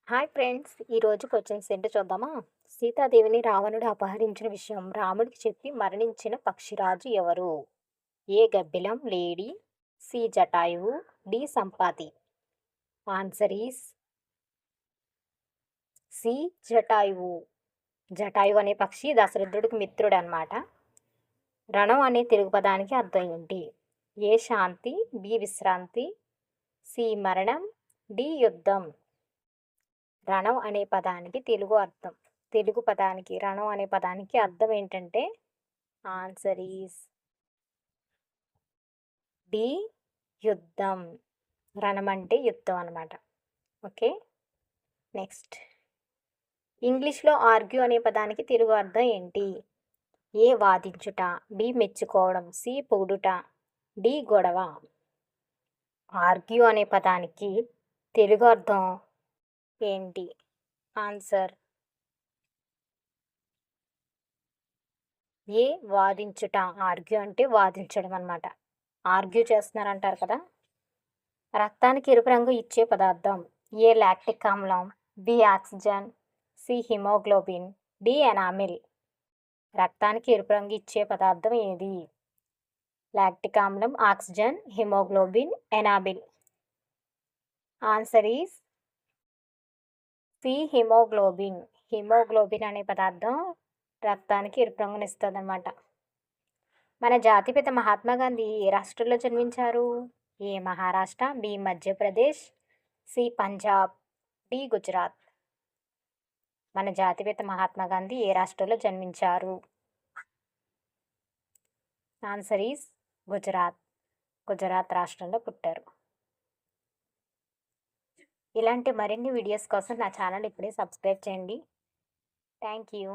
Hi friends! ఈరోజు questions ఏంటో చూద్దామా? సీతాదేవిని రావణుడు అపహరించిన విషయం రాముడికి చెప్పి మరణించిన పక్షిరాజు ఎవరు? ఏ గబ్బిలం లేడీ, C Jatayu, D Sampati. Answer is C Jatayu. Jatayu అనే పక్షి దశరథుడికి మిత్రుడు అనమాట. రణం అనే తెలుగు పదానికి అర్థం ఏంటి? ఏ శాంతి, బి విశ్రాంతి, సి మరణం, డి యుద్ధం. రణం అనే పదానికి తెలుగు పదానికి రణం అనే పదానికి అర్థం ఏంటంటే ఆన్సర్ ఈస్ డి యుద్ధం. రణం అంటే యుద్ధం అనమాట. Okay, next. ఇంగ్లీష్లో ఆర్గ్యూ అనే పదానికి తెలుగు అర్థం ఏంటి? ఏ వాదించుట, బి మెచ్చుకోవడం, సి పొగుడుట, డి గొడవ. ఆర్గ్యూ అనే పదానికి తెలుగు అర్థం ఏంటి? ఆన్సర్ ఏ వాదించుట. ఆర్గ్యూ అంటే వాదించడం అనమాట. ఆర్గ్యూ చేస్తున్నారంటారు కదా. రక్తానికి ఎరుపు రంగు ఇచ్చే పదార్థం ఏ లాక్టిక్ ఆమ్లం, B oxygen, C haemoglobin, D enamel. రక్తానికి ఎరుపు రంగు ఇచ్చే పదార్థం ఏది? లాక్టిక్ ఆమ్లం, oxygen, haemoglobin, enamel. Answer is C haemoglobin. Haemoglobin అనే పదార్థం రక్తానికి ఎరుపు రంగునిస్తుంది అనమాట. మన జాతిపిత మహాత్మా గాంధీ ఏ రాష్ట్రంలో జన్మించారు? A Maharashtra, B Madhya Pradesh, C Punjab, D Gujarat. మన జాతిపిత మహాత్మా గాంధీ ఏ రాష్ట్రంలో జన్మించారు? Answer is Gujarat. గుజరాత్ రాష్ట్రంలో పుట్టారు. ఇలాంటి మరిన్ని వీడియోస్ కోసం నా ఛానల్ ఇప్పుడే సబ్స్క్రైబ్ చేయండి. Thank you.